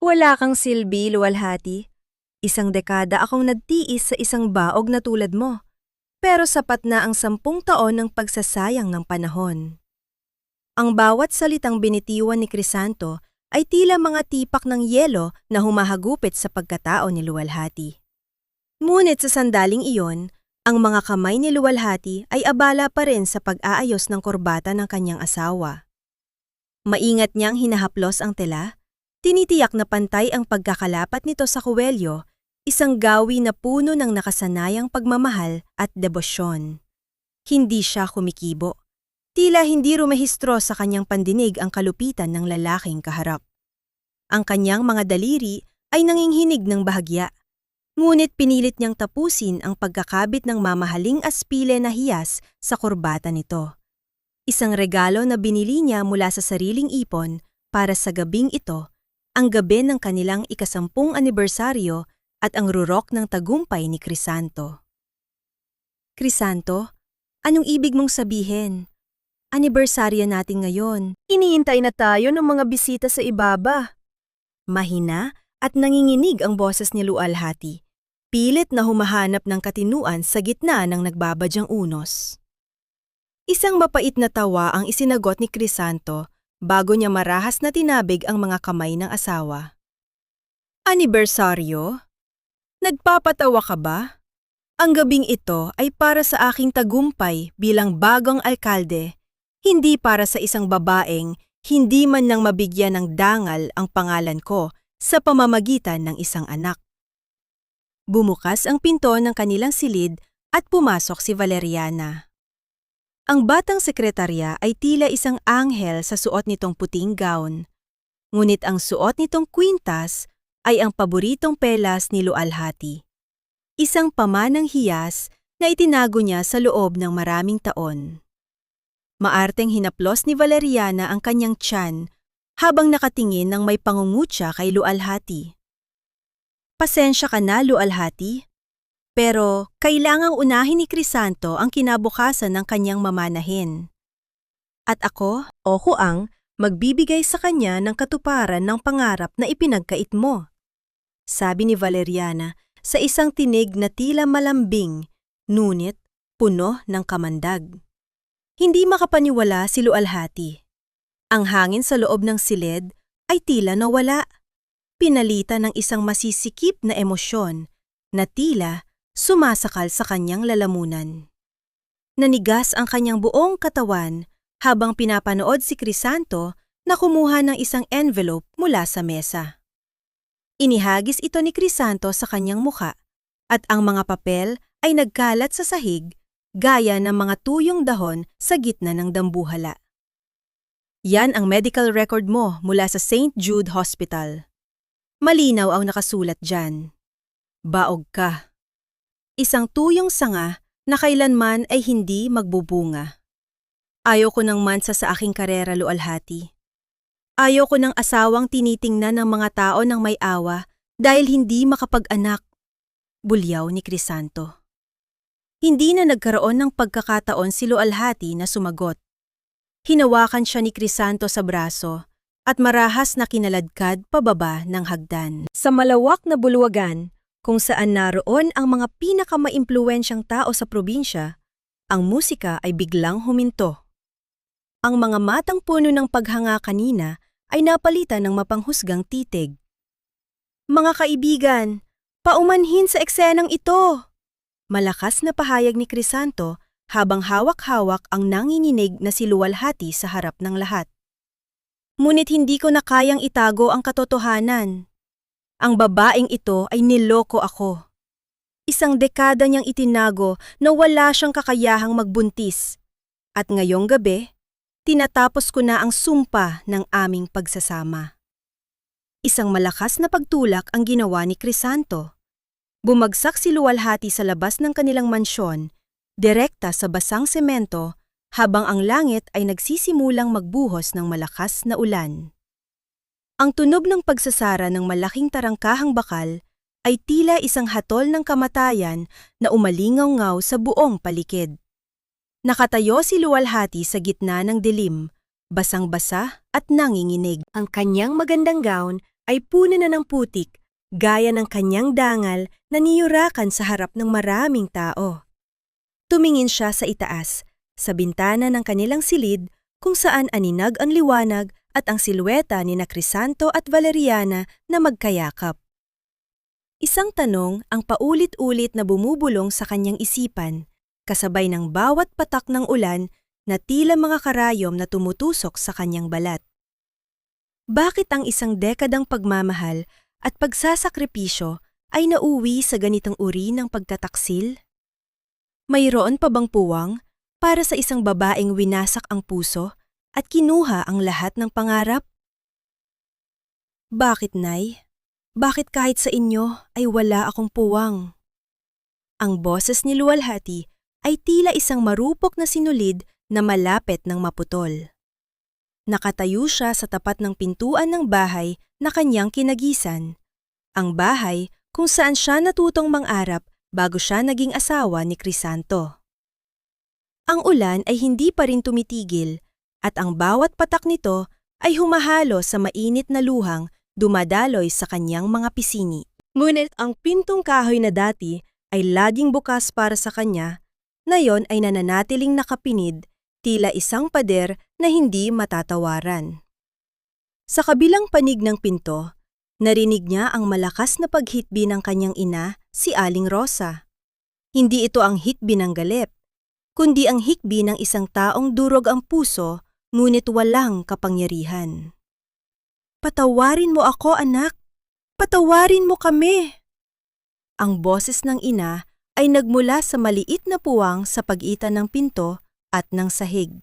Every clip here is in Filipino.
Wala kang silbi, luwalhati. Isang dekada akong nagtiis sa isang baog na tulad mo. Pero sapat na ang 10 taon ng pagsasayang ng panahon. Ang bawat salitang binitiwan ni Crisanto ay tila mga tipak ng yelo na humahagupit sa pagkatao ni Luwalhati. Ngunit sa sandaling iyon, ang mga kamay ni Luwalhati ay abala pa rin sa pag-aayos ng kurbata ng kanyang asawa. Maingat niyang hinahaplos ang tela, tinitiyak na pantay ang pagkakalapat nito sa kuwelyo, isang gawi na puno ng nakasanayang pagmamahal at debosyon. Hindi siya kumikibo. Tila hindi rumehistro sa kanyang pandinig ang kalupitan ng lalaking kaharap. Ang kanyang mga daliri ay nanginghinig ng bahagya, ngunit pinilit niyang tapusin ang pagkakabit ng mamahaling aspile na hiyas sa kurbata nito. Isang regalo na binili niya mula sa sariling ipon para sa gabing ito, ang gabi ng kanilang ika-10 anibersaryo at ang rurok ng tagumpay ni Crisanto. Crisanto, anong ibig mong sabihin? Anibersaryo natin ngayon. Iniintay na tayo ng mga bisita sa ibaba. Mahina at nanginginig ang boses ni Luwalhati. Pilit na humahanap ng katinuan sa gitna ng nagbabadyang unos. Isang mapait na tawa ang isinagot ni Crisanto bago niya marahas na tinabig ang mga kamay ng asawa. Anibersaryo? Nagpapatawa ka ba? Ang gabing ito ay para sa aking tagumpay bilang bagong alkalde, hindi para sa isang babaeng hindi man lang mabigyan ng dangal ang pangalan ko sa pamamagitan ng isang anak. Bumukas ang pinto ng kanilang silid at pumasok si Valeriana. Ang batang sekretarya ay tila isang anghel sa suot nitong puting gown. Ngunit ang suot nitong kwintas ay ang paboritong pelas ni Luwalhati. Isang pamanang hiyas na itinago niya sa loob ng maraming taon. Maarteng hinaplos ni Valeriana ang kanyang tiyan habang nakatingin ng may pangungutya kay Luwalhati. Pasensya ka na, Luwalhati. Pero kailangang unahin ni Crisanto ang kinabukasan ng kanyang mamanahin. At ako, Oku ang magbibigay sa kanya ng katuparan ng pangarap na ipinagkait mo. Sabi ni Valeriana sa isang tinig na tila malambing, ngunit puno ng kamandag. Hindi makapaniwala si Luwalhati. Ang hangin sa loob ng silid ay tila nawala. Pinalitan ng isang masisikip na emosyon na tila sumasakal sa kanyang lalamunan. Nanigas ang kanyang buong katawan habang pinapanood si Crisanto na kumuha ng isang envelope mula sa mesa. Inihagis ito ni Crisanto sa kanyang muka at ang mga papel ay nagkalat sa sahig gaya ng mga tuyong dahon sa gitna ng dambuhala. Yan ang medical record mo mula sa St. Jude Hospital. Malinaw ang nakasulat dyan. Baog ka. Isang tuyong sanga na kailanman ay hindi magbubunga. Ayoko ng mansa sa aking karera, Luwalhati. Ayoko ng asawang tinitingnan ng mga tao ng may awa dahil hindi makapag-anak. Bulyaw ni Crisanto. Hindi na nagkaroon ng pagkakataon si Luwalhati na sumagot. Hinawakan siya ni Crisanto sa braso at marahas na kinaladkad pababa ng hagdan. Sa malawak na bulwagan, kung saan naroon ang mga pinakamaimpluwensyang tao sa probinsya, ang musika ay biglang huminto. Ang mga matang puno ng paghanga kanina ay napalitan ng mapanghusgang titig. Mga kaibigan, paumanhin sa eksenang ito! Malakas na pahayag ni Crisanto habang hawak-hawak ang nanginginig na si Luwalhati sa harap ng lahat. Ngunit hindi ko na kayang itago ang katotohanan. Ang babaeng ito ay niloko ako. Isang dekada niyang itinago na wala siyang kakayahang magbuntis. At ngayong gabi, tinatapos ko na ang sumpa ng aming pagsasama. Isang malakas na pagtulak ang ginawa ni Crisanto. Bumagsak si Luwalhati sa labas ng kanilang mansyon, direkta sa basang semento habang ang langit ay nagsisimulang magbuhos ng malakas na ulan. Ang tunog ng pagsasara ng malaking tarangkahang bakal ay tila isang hatol ng kamatayan na umalingaw-ngaw sa buong paligid. Nakatayo si Luwalhati sa gitna ng dilim, basang-basa at nanginginig. Ang kanyang magandang gown ay puno na ng putik gaya ng kanyang dangal na niyurakan sa harap ng maraming tao. Tumingin siya sa itaas, sa bintana ng kanilang silid kung saan aninag ang liwanag at ang silweta ni na Crisanto at Valeriana na magkayakap. Isang tanong ang paulit-ulit na bumubulong sa kanyang isipan, kasabay ng bawat patak ng ulan na tila mga karayom na tumutusok sa kanyang balat. Bakit ang isang dekadang pagmamahal at pagsasakripisyo ay nauwi sa ganitong uri ng pagtataksil? Mayroon pa bang puwang para sa isang babaeng winasak ang puso at kinuha ang lahat ng pangarap? Bakit, Nay? Bakit kahit sa inyo ay wala akong puwang? Ang boses ni Luwalhati ay tila isang marupok na sinulid na malapit ng maputol. Nakatayo siya sa tapat ng pintuan ng bahay na kanyang kinagisan. Ang bahay kung saan siya natutong mangarap bago siya naging asawa ni Crisanto. Ang ulan ay hindi pa rin tumitigil at ang bawat patak nito ay humahalo sa mainit na luhang dumadaloy sa kanyang mga pisini. Ngunit ang pintong kahoy na dati ay laging bukas para sa kanya, ngayon ay nananatiling nakapinid, tila isang pader na hindi matatawaran. Sa kabilang panig ng pinto, narinig niya ang malakas na paghitbi ng kanyang ina, si Aling Rosa. Hindi ito ang hitbi ng galep, kundi ang hikbi ng isang taong durog ang puso, ngunit walang kapangyarihan. Patawarin mo ako, anak. Patawarin mo kami. Ang boses ng ina ay nagmula sa maliit na puwang sa pagitan ng pinto at ng sahig.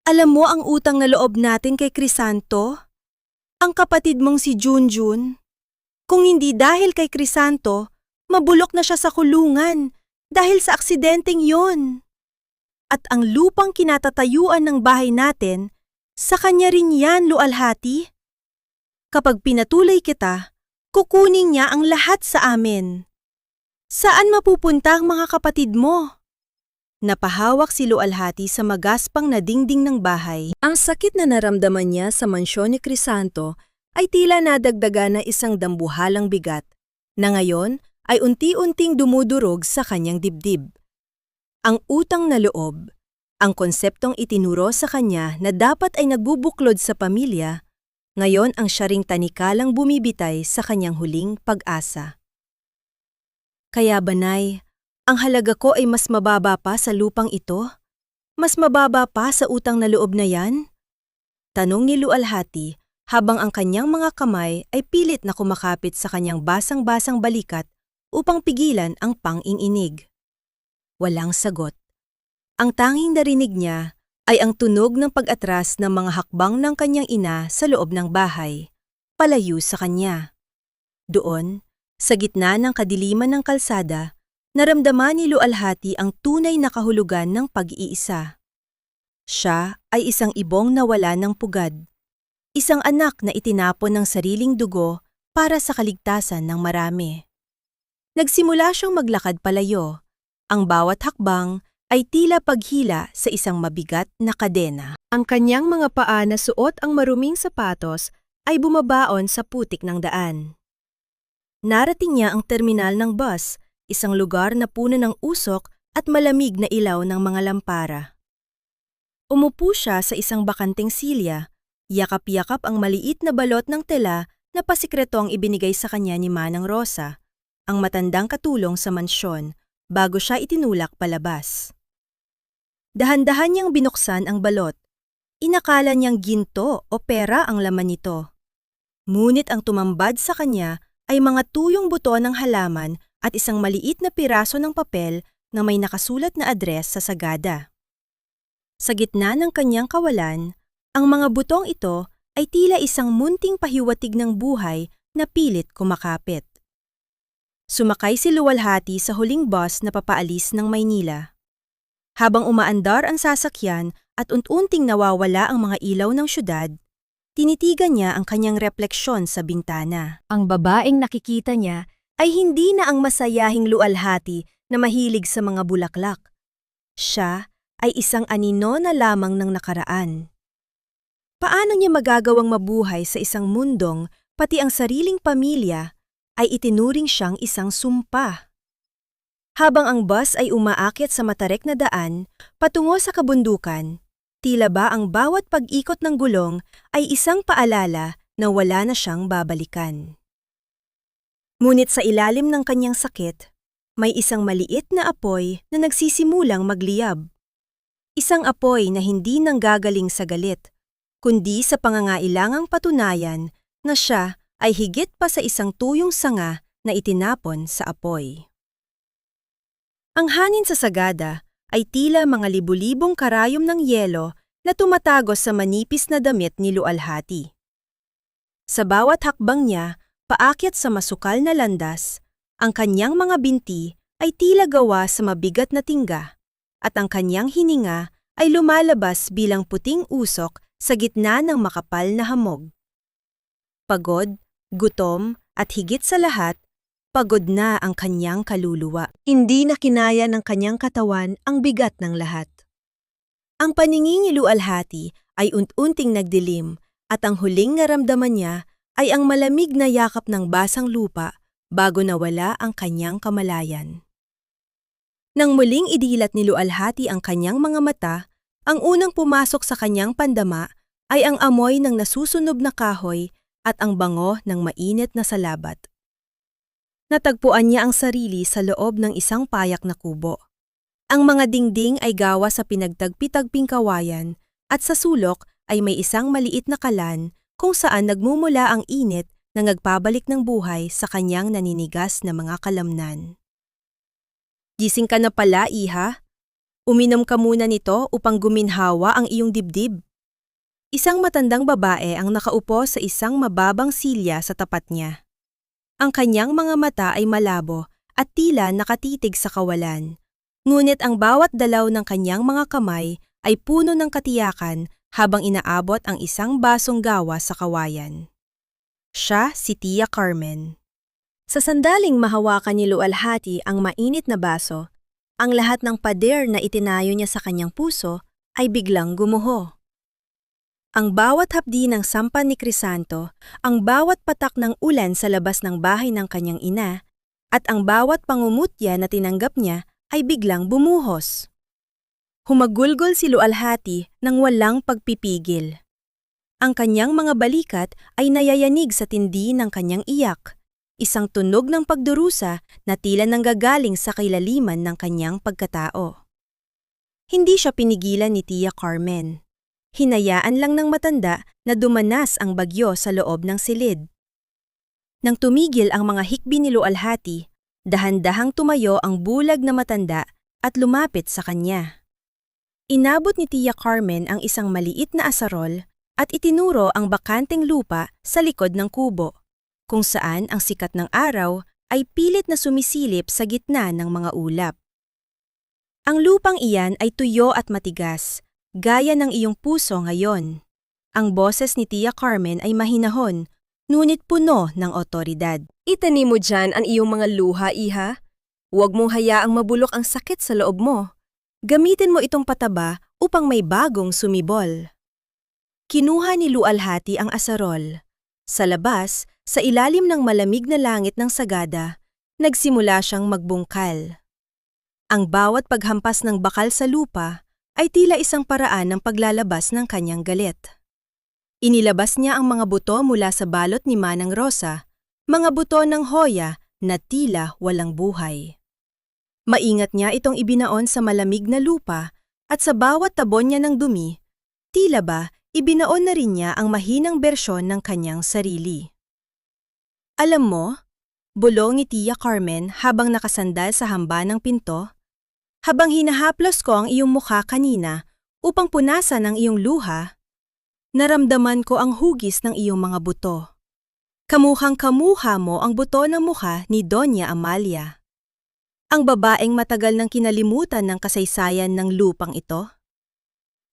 Alam mo ang utang na loob natin kay Crisanto? Ang kapatid mong si Junjun. Kung hindi dahil kay Crisanto, mabulok na siya sa kulungan dahil sa aksidenteng yon. At ang lupang kinatatayuan ng bahay natin, sa kanya rin yan, Luwalhati. Kapag pinatuloy kita, kukunin niya ang lahat sa amin. Saan mapupunta ang mga kapatid mo? Napahawak si Luwalhati sa magaspang na dingding ng bahay. Ang sakit na naramdaman niya sa mansyon ni Crisanto ay tila nadagdagan na isang dambuhalang bigat, na ngayon ay unti-unting dumudurog sa kanyang dibdib. Ang utang na loob, ang konseptong itinuro sa kanya na dapat ay nagbubuklod sa pamilya, ngayon ang siya ring tanikalang bumibitay sa kanyang huling pag-asa. Kaya ba, Nay, ang halaga ko ay mas mababa pa sa lupang ito? Mas mababa pa sa utang na loob na yan? Tanong ni Luwalhati habang ang kanyang mga kamay ay pilit na kumakapit sa kanyang basang-basang balikat upang pigilan ang pang-inginig. Walang sagot. Ang tanging narinig niya ay ang tunog ng pag-atras ng mga hakbang ng kanyang ina sa loob ng bahay, palayo sa kanya. Doon, sa gitna ng kadiliman ng kalsada, naramdaman ni Luwalhati ang tunay na kahulugan ng pag-iisa. Siya ay isang ibong nawala ng pugad, isang anak na itinapon ng sariling dugo para sa kaligtasan ng marami. Nagsimula siyang maglakad palayo. Ang bawat hakbang ay tila paghila sa isang mabigat na kadena. Ang kanyang mga paa na suot ang maruming sapatos ay bumabaon sa putik ng daan. Narating niya ang terminal ng bus, isang lugar na puno ng usok at malamig na ilaw ng mga lampara. Umupo siya sa isang bakanteng silya, yakap-yakap ang maliit na balot ng tela na pasikretong ibinigay sa kanya ni Manang Rosa, ang matandang katulong sa mansyon, bago siya itinulak palabas. Dahan-dahan niyang binuksan ang balot. Inakala niyang ginto o pera ang laman nito. Ngunit ang tumambad sa kanya ay mga tuyong buto ng halaman at isang maliit na piraso ng papel na may nakasulat na address sa sagada. Sa gitna ng kanyang kawalan, ang mga butong ito ay tila isang munting pahiwatig ng buhay na pilit kumakapit. Sumakay si Luwalhati sa huling bus na papaalis ng Maynila. Habang umaandar ang sasakyan at unti-unting nawawala ang mga ilaw ng syudad, tinitigan niya ang kanyang refleksyon sa bintana. Ang babaeng nakikita niya ay hindi na ang masayahing Luwalhati na mahilig sa mga bulaklak. Siya ay isang anino na lamang ng nakaraan. Paano niya magagawang mabuhay sa isang mundong pati ang sariling pamilya, ay itinuring siyang isang sumpa. Habang ang bus ay umaakyat sa matarek na daan, patungo sa kabundukan, tila ba ang bawat pag-ikot ng gulong ay isang paalala na wala na siyang babalikan. Ngunit sa ilalim ng kanyang sakit, may isang maliit na apoy na nagsisimulang magliyab. Isang apoy na hindi nanggagaling sa galit, kundi sa pangangailangang patunayan na siya ay higit pa sa isang tuyong sanga na itinapon sa apoy. Ang hangin sa Sagada ay tila mga libu-libong karayom ng yelo na tumatagos sa manipis na damit ni Lualhati. Sa bawat hakbang niya, paakyat sa masukal na landas, ang kanyang mga binti ay tila gawa sa mabigat na tingga, at ang kanyang hininga ay lumalabas bilang puting usok sa gitna ng makapal na hamog. Pagod, gutom, at higit sa lahat, pagod na ang kanyang kaluluwa. Hindi na kinaya ng kanyang katawan ang bigat ng lahat. Ang paningin ni Lualhati ay unti-unting nagdilim at ang huling naramdaman niya ay ang malamig na yakap ng basang lupa bago nawala ang kanyang kamalayan. Nang muling idilat ni Lualhati ang kanyang mga mata, ang unang pumasok sa kanyang pandama ay ang amoy ng nasusunog na kahoy at ang bango ng mainit na salabat. Natagpuan niya ang sarili sa loob ng isang payak na kubo. Ang mga dingding ay gawa sa pinagtagpi-tagping kawayan at sa sulok ay may isang maliit na kalan kung saan nagmumula ang init na nagpabalik ng buhay sa kanyang naninigas na mga kalamnan. Gising ka na pala, iha. Uminom ka muna nito upang guminhawa ang iyong dibdib. Isang matandang babae ang nakaupo sa isang mababang silya sa tapat niya. Ang kanyang mga mata ay malabo at tila nakatitig sa kawalan. Ngunit ang bawat dalaw ng kanyang mga kamay ay puno ng katiyakan habang inaabot ang isang basong gawa sa kawayan. Siya si Tia Carmen. Sa sandaling mahawakan ni Lualhati ang mainit na baso, ang lahat ng pader na itinayo niya sa kanyang puso ay biglang gumuho. Ang bawat hapdi ng sampan ni Crisanto, ang bawat patak ng ulan sa labas ng bahay ng kanyang ina, at ang bawat pangumutya na tinanggap niya ay biglang bumuhos. Humagulgol si Lualhati nang walang pagpipigil. Ang kanyang mga balikat ay nayayanig sa tindi ng kanyang iyak, isang tunog ng pagdurusa na tila nanggagaling sa kailaliman ng kanyang pagkatao. Hindi siya pinigilan ni Tia Carmen. Hinayaan lang ng matanda na dumanas ang bagyo sa loob ng silid. Nang tumigil ang mga hikbi ni Lualhati, dahan-dahang tumayo ang bulag na matanda at lumapit sa kanya. Inabot ni Tia Carmen ang isang maliit na asarol at itinuro ang bakanteng lupa sa likod ng kubo, kung saan ang sikat ng araw ay pilit na sumisilip sa gitna ng mga ulap. Ang lupang iyan ay tuyo at matigas, gaya ng iyong puso ngayon. Ang boses ni Tia Carmen ay mahinahon, ngunit puno ng otoridad. Itanim mo dyan ang iyong mga luha, iha. Huwag mong hayaang mabulok ang sakit sa loob mo. Gamitin mo itong pataba upang may bagong sumibol. Kinuha ni Lualhati ang asarol. Sa labas, sa ilalim ng malamig na langit ng Sagada, nagsimula siyang magbungkal. Ang bawat paghampas ng bakal sa lupa ay tila isang paraan ng paglalabas ng kanyang galit. Inilabas niya ang mga buto mula sa balot ni Manang Rosa, mga buto ng hoya na tila walang buhay. Maingat niya itong ibinaon sa malamig na lupa at sa bawat tabon niya ng dumi, tila ba ibinaon na rin niya ang mahinang bersyon ng kanyang sarili. Alam mo, bulong ni Tia Carmen habang nakasandal sa hamba ng pinto, habang hinahaplos ko ang iyong mukha kanina upang punasan ang iyong luha, naramdaman ko ang hugis ng iyong mga buto. Kamuhang-kamuha mo ang buto ng mukha ni Doña Amalia. Ang babaeng matagal nang kinalimutan ng kasaysayan ng lupang ito.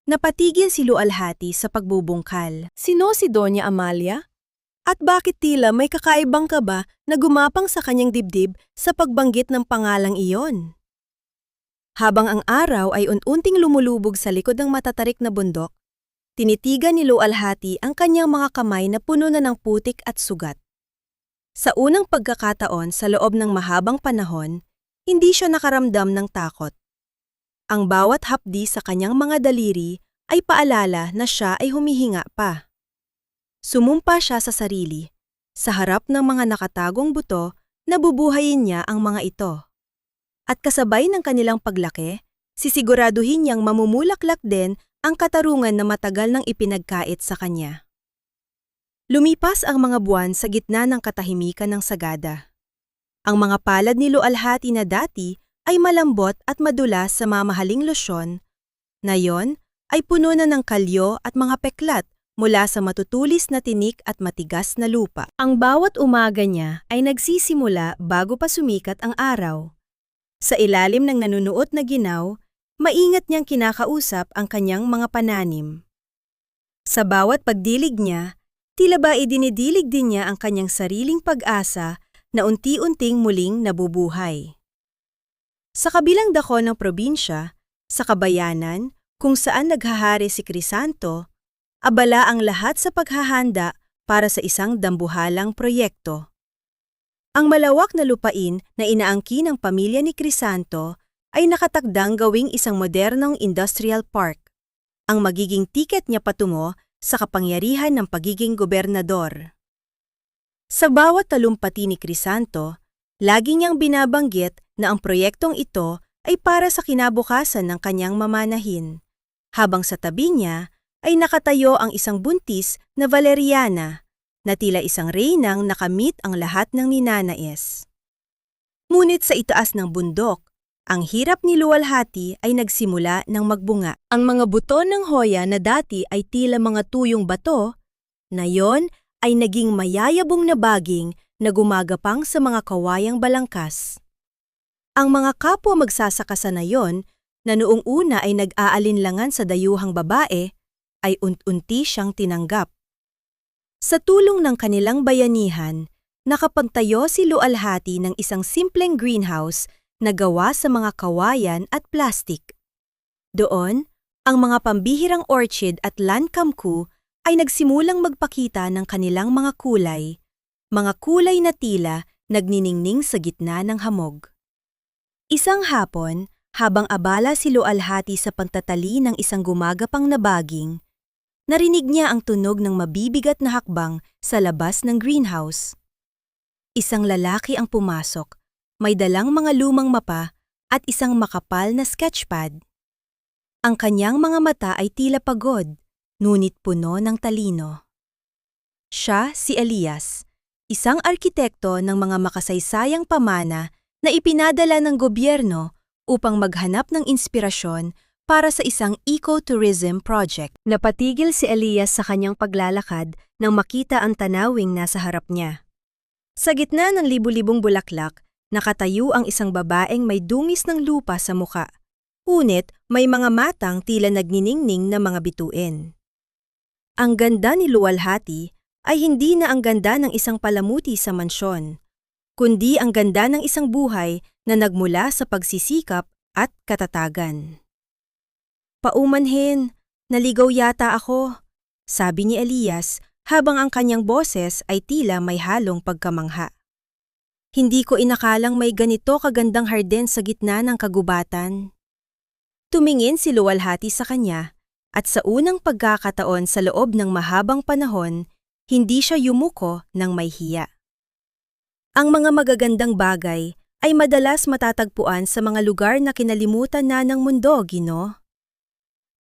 Napatigil si Lualhati sa pagbubungkal. Sino si Doña Amalia? At bakit tila may kakaibang kaba na gumapang sa kanyang dibdib sa pagbanggit ng pangalang iyon? Habang ang araw ay unting lumulubog sa likod ng matatarik na bundok, Tinitigan ni Lualhati ang kanyang mga kamay na puno na ng putik at sugat. Sa unang pagkakataon sa loob ng mahabang panahon, hindi siya nakaramdam ng takot. Ang bawat hapdi sa kanyang mga daliri ay paalala na siya ay humihinga pa. Sumumpa siya sa sarili. Sa harap ng mga nakatagong buto, nabubuhayin niya ang mga ito. At kasabay ng kanilang paglaki, sisiguraduhin niyang mamumulaklak din ang katarungan na matagal nang ipinagkait sa kanya. Lumipas ang mga buwan sa gitna ng katahimikan ng sagada. Ang mga palad ni Lualhati na dati ay malambot at madulas sa mamahaling losyon, ngayon ay puno na ng kalyo at mga peklat mula sa matutulis na tinik at matigas na lupa. Ang bawat umaga niya ay nagsisimula bago pa sumikat ang araw. Sa ilalim ng nanunuot na ginaw, maingat niyang kinakausap ang kanyang mga pananim. Sa bawat pagdilig niya, tila ba idinidilig din niya ang kanyang sariling pag-asa na unti-unting muling nabubuhay. Sa kabilang dako ng probinsya, sa kabayanan, kung saan naghahari si Crisanto, abala ang lahat sa paghahanda para sa isang dambuhalang proyekto. Ang malawak na lupain na inaangkin ng pamilya ni Crisanto ay nakatakdang gawing isang modernong industrial park, ang magiging tiket niya patungo sa kapangyarihan ng pagiging gobernador. Sa bawat talumpati ni Crisanto, lagi niyang binabanggit na ang proyektong ito ay para sa kinabukasan ng kanyang mamanahin, habang sa tabi niya ay nakatayo ang isang buntis na Valeriana, na tila isang reynang nakamit ang lahat ng ninanais. Ngunit sa itaas ng bundok, ang hirap ni Lualhati ay nagsimula ng magbunga. Ang mga buto ng hoya na dati ay tila mga tuyong bato, ngayon ay naging mayayabong na baging na gumagapang sa mga kawayang balangkas. Ang mga kapwa magsasaka sa nayon, na noong una ay nag-aalinlangan sa dayuhang babae, ay unti siyang tinanggap. Sa tulong ng kanilang bayanihan, nakapagtayo si Lualhati ng isang simpleng greenhouse na gawa sa mga kawayan at plastik. Doon, ang mga pambihirang orchid at lankamku ay nagsimulang magpakita ng kanilang mga kulay na tila nagniningning sa gitna ng hamog. Isang hapon, habang abala si Lualhati sa pagtatali ng isang gumagapang na baging, narinig niya ang tunog ng mabibigat na hakbang sa labas ng greenhouse. Isang lalaki ang pumasok, may dalang mga lumang mapa at isang makapal na sketchpad. Ang kanyang mga mata ay tila pagod, ngunit puno ng talino. Siya si Elias, isang arkitekto ng mga makasaysayang pamana na ipinadala ng gobyerno upang maghanap ng inspirasyon para sa isang ecotourism project. Napatigil si Elias sa kanyang paglalakad nang makita ang tanawing nasa harap niya. Sa gitna ng libu-libong bulaklak, nakatayo ang isang babaeng may dungis ng lupa sa muka, ngunit may mga matang tila nagniningning na mga bituin. Ang ganda ni Lualhati ay hindi na ang ganda ng isang palamuti sa mansyon, kundi ang ganda ng isang buhay na nagmula sa pagsisikap at katatagan. "Paumanhin, naligaw yata ako," sabi ni Elias habang ang kanyang boses ay tila may halong pagkamangha. "Hindi ko inakalang may ganito kagandang hardin sa gitna ng kagubatan." Tumingin si Lualhati sa kanya at sa unang pagkakataon sa loob ng mahabang panahon, hindi siya yumuko ng may hiya. Ang mga magagandang bagay ay madalas matatagpuan sa mga lugar na kinalimutan na ng mundo, Gino.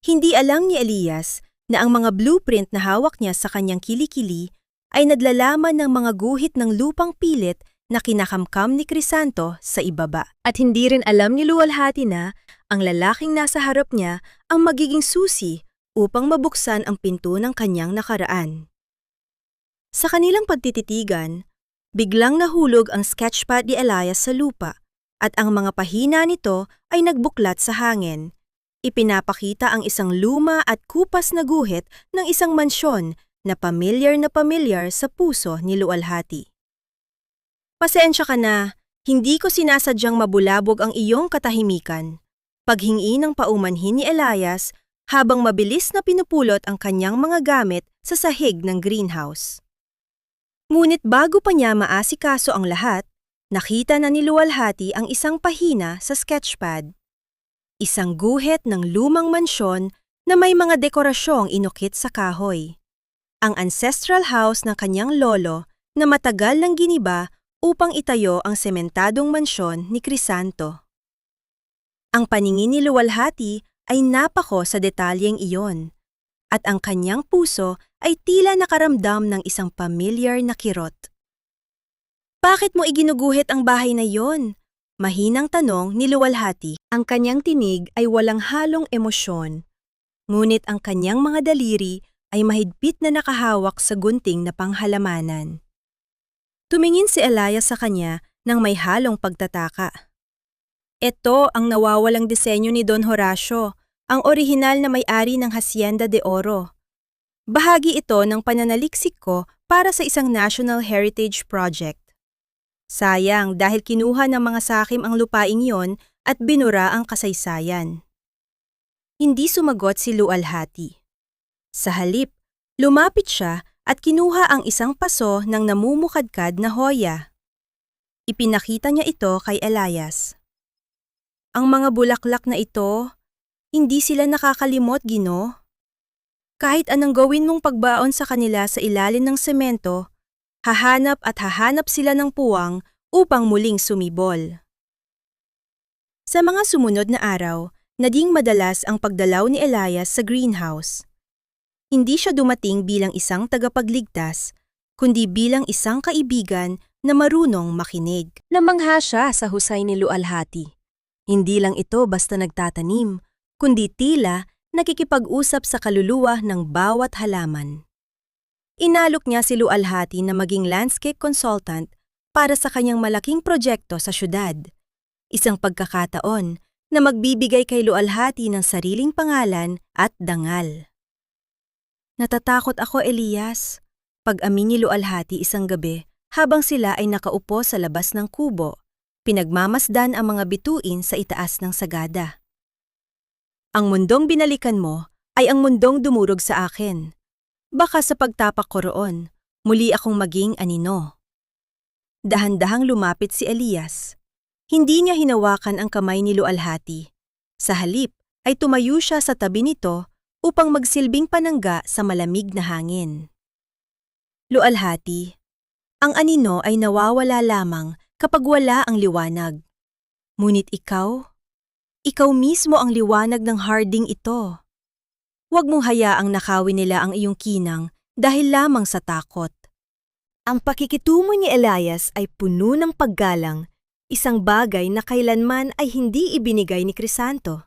Hindi alam ni Elias na ang mga blueprint na hawak niya sa kanyang kilikili ay naglalaman ng mga guhit ng lupang pilit na kinakamkam ni Crisanto sa ibaba. At hindi rin alam ni Lualhati na ang lalaking nasa harap niya ang magiging susi upang mabuksan ang pinto ng kanyang nakaraan. Sa kanilang pagtititigan, biglang nahulog ang sketchpad ni Elias sa lupa at ang mga pahina nito ay nagbuklat sa hangin. Ipinapakita ang isang luma at kupas na guhit ng isang mansyon na pamilyar sa puso ni Lualhati. "Pasensya ka na, hindi ko sinasadyang mabulabog ang iyong katahimikan." Paghingi ng paumanhin ni Elias, habang mabilis na pinupulot ang kanyang mga gamit sa sahig ng greenhouse. Ngunit bago pa niya maasikaso ang lahat, nakita na ni Luwalhati ang isang pahina sa sketchpad. Isang guhit ng lumang mansyon na may mga dekorasyong inukit sa kahoy. Ang ancestral house ng kanyang lolo na matagal nang giniba upang itayo ang sementadong mansyon ni Crisanto. Ang paningin ni Luwalhati ay napako sa detalyeng iyon, at ang kanyang puso ay tila nakaramdam ng isang familiar na kirot. "Bakit mo iginuguhit ang bahay na iyon?" Mahinang tanong ni Luwalhati. Ang kanyang tinig ay walang halong emosyon, ngunit ang kanyang mga daliri ay mahigpit na nakahawak sa gunting na panghalamanan. Tumingin si Elias sa kanya nang may halong pagtataka. "Ito ang nawawalang disenyo ni Don Horacio, ang orihinal na may-ari ng Hacienda de Oro. Bahagi ito ng pananaliksik ko para sa isang National Heritage Project. Sayang dahil kinuha ng mga sakim ang lupaing yon at binura ang kasaysayan." Hindi sumagot si Luwalhati. Sa halip, lumapit siya at kinuha ang isang paso ng namumukadkad na hoya. Ipinakita niya ito kay Elias. "Ang mga bulaklak na ito, hindi sila nakakalimot, Gino. Kahit anong gawin mong pagbaon sa kanila sa ilalim ng semento, hahanap at hahanap sila ng puwang upang muling sumibol." Sa mga sumunod na araw, naging madalas ang pagdalaw ni Elias sa greenhouse. Hindi siya dumating bilang isang tagapagligtas, kundi bilang isang kaibigan na marunong makinig. Namangha siya sa husay ni Luwalhati. Hindi lang ito basta nagtatanim, kundi tila nakikipag-usap sa kaluluwa ng bawat halaman. Inalok niya si Luwalhati na maging landscape consultant para sa kanyang malaking proyekto sa syudad. Isang pagkakataon na magbibigay kay Luwalhati ng sariling pangalan at dangal. "Natatakot ako, Elias," pag-amin ni Luwalhati isang gabi habang sila ay nakaupo sa labas ng kubo, pinagmamasdan ang mga bituin sa itaas ng sagada. "Ang mundong binalikan mo ay ang mundong dumurog sa akin. Baka sa pagtapak ko roon, muli akong maging anino." Dahan-dahang lumapit si Elias. Hindi niya hinawakan ang kamay ni Luwalhati. Sa halip ay tumayo siya sa tabi nito upang magsilbing panangga sa malamig na hangin. "Luwalhati, ang anino ay nawawala lamang kapag wala ang liwanag. Ngunit ikaw mismo ang liwanag ng harding ito. Huwag mong hayaang nakawin nila ang iyong kinang dahil lamang sa takot." Ang pakikitungo ni Elias ay puno ng paggalang, isang bagay na kailanman ay hindi ibinigay ni Crisanto.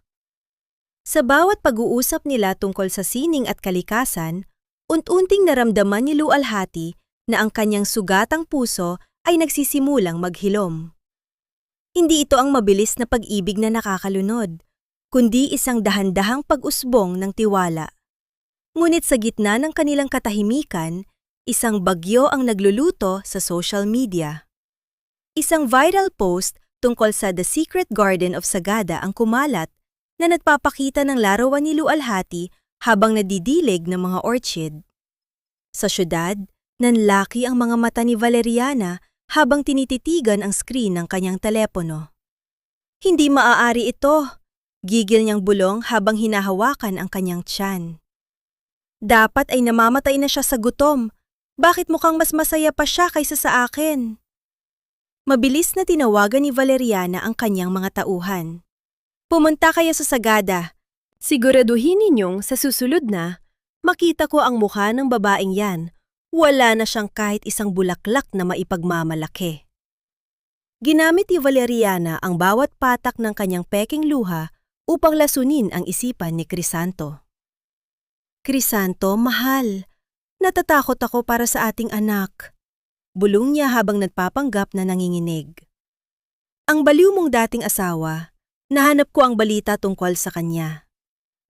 Sa bawat pag-uusap nila tungkol sa sining at kalikasan, unti-unting naramdaman ni Luwalhati na ang kanyang sugatang puso ay nagsisimulang maghilom. Hindi ito ang mabilis na pag-ibig na nakakalunod, kundi isang dahan-dahang pag-usbong ng tiwala. Ngunit sa gitna ng kanilang katahimikan, isang bagyo ang nagluluto sa social media. Isang viral post tungkol sa The Secret Garden of Sagada ang kumalat na nagpapakita ng larawan ni Luwalhati habang nadidilig ng mga orchid. Sa syudad, nanlaki ang mga mata ni Valeriana habang tinititigan ang screen ng kanyang telepono. "Hindi maaari ito," gigil niyang bulong habang hinahawakan ang kanyang tiyan. "Dapat ay namamatay na siya sa gutom. Bakit mukhang mas masaya pa siya kaysa sa akin?" Mabilis na tinawagan ni Valeriana ang kanyang mga tauhan. "Pumunta kayo sa Sagada. Siguraduhin ninyong sa susunod na, makita ko ang mukha ng babaeng yan. Wala na siyang kahit isang bulaklak na maipagmamalaki." Ginamit ni Valeriana ang bawat patak ng kanyang peking luha upang lasunin ang isipan ni Crisanto. "Crisanto, mahal, natatakot ako para sa ating anak," bulong niya habang nagpapanggap na nanginginig. "Ang baliw mong dating asawa, nahanap ko ang balita tungkol sa kanya.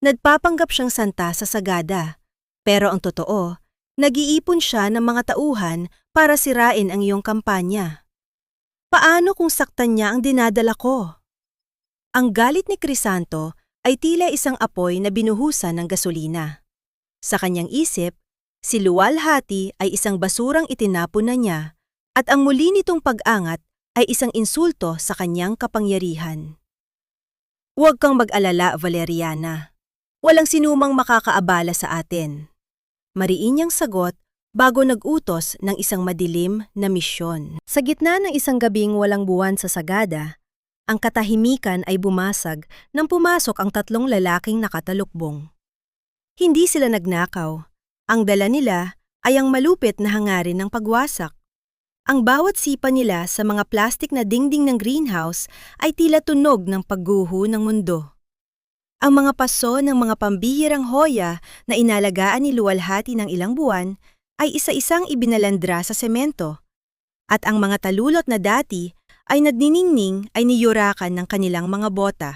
Nagpapanggap siyang santa sa Sagada, pero ang totoo, nag-iipon siya ng mga tauhan para sirain ang iyong kampanya. Paano kung saktan niya ang dinadala ko?" Ang galit ni Crisanto ay tila isang apoy na binuhusan ng gasolina. Sa kanyang isip, si luwalhati ay isang basurang itinapon na niya at ang muli nitong pag-angat ay isang insulto sa kanyang kapangyarihan. Huwag kang mag-alala, Valeriana. Walang sinumang makakaabala sa atin. Mariin niyang sagot bago nag-utos ng isang madilim na misyon. Sa gitna ng isang gabing walang buwan sa sagada, ang katahimikan ay bumasag nang pumasok ang tatlong lalaking nakatalukbong. Hindi sila nagnakaw. Ang dala nila ay ang malupit na hangarin ng pagwasak. Ang bawat sipa nila sa mga plastik na dingding ng greenhouse ay tila tunog ng pagguho ng mundo. Ang mga paso ng mga pambihirang hoya na inalagaan ni luwalhati ng ilang buwan ay isa-isang ibinalandra sa semento. At ang mga talulot na dati ay nagniningning ay niyurakan ng kanilang mga bota.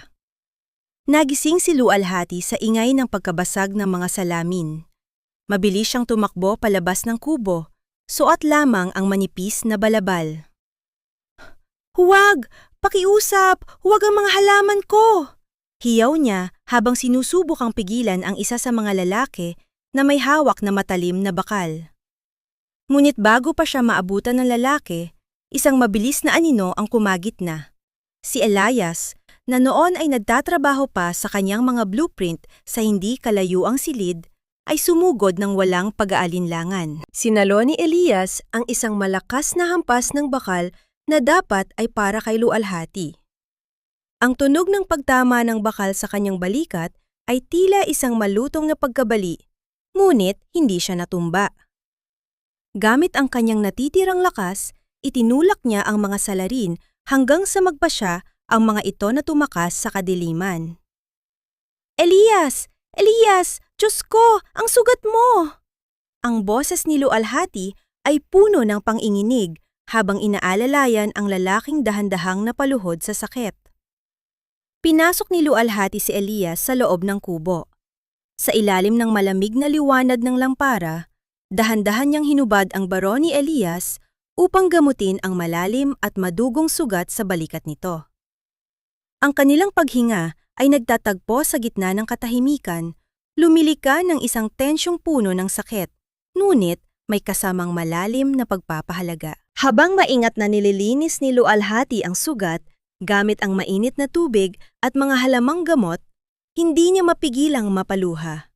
Nagising si luwalhati sa ingay ng pagkabasag ng mga salamin. Mabilis siyang tumakbo palabas ng kubo, suot lamang ang manipis na balabal. "Huwag! Pakiusap! Huwag ang mga halaman ko!" Hiyaw niya habang sinusubukang pigilan ang isa sa mga lalaki na may hawak na matalim na bakal. Ngunit bago pa siya maabutan ng lalaki, isang mabilis na anino ang kumagitna. Si Elias, na noon ay nagtatrabaho pa sa kanyang mga blueprint sa hindi kalayuang silid, ay sumugod ng walang pag-aalinlangan. Sinalo ni Elias ang isang malakas na hampas ng bakal na dapat ay para kay luwalhati. Ang tunog ng pagtama ng bakal sa kanyang balikat ay tila isang malutong na pagkabali, ngunit hindi siya natumba. Gamit ang kanyang natitirang lakas, itinulak niya ang mga salarin hanggang sa magpasya ang mga ito na tumakas sa kadiliman. "Elias! Elias! Diyos ko! Ang sugat mo!" Ang boses ni luwalhati ay puno ng panginginig habang inaalalayan ang lalaking dahan-dahang napaluhod sa sakit. Pinasok ni luwalhati si Elias sa loob ng kubo. Sa ilalim ng malamig na liwanag ng lampara, dahan-dahan niyang hinubad ang baro ni Elias upang gamutin ang malalim at madugong sugat sa balikat nito. Ang kanilang paghinga ay nagtatagpo sa gitna ng katahimikan, lumilika ng isang tensyong puno ng sakit, ngunit may kasamang malalim na pagpapahalaga. Habang maingat na nililinis ni luwalhati ang sugat, gamit ang mainit na tubig at mga halamang gamot, hindi niya mapigilang mapaluha.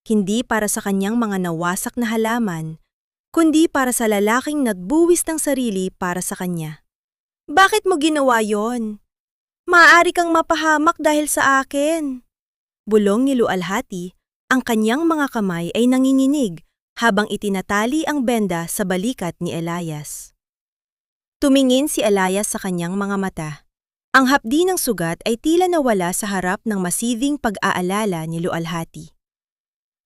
Hindi para sa kanyang mga nawasak na halaman, kundi para sa lalaking nagbuwis ng sarili para sa kanya. "Bakit mo ginawa yon? Maaari kang mapahamak dahil sa akin." Bulong ni luwalhati, ang kanyang mga kamay ay nanginginig habang itinatali ang benda sa balikat ni Elias. Tumingin si Elias sa kanyang mga mata. Ang hapdi ng sugat ay tila nawala sa harap ng masibing pag-aalala ni luwalhati.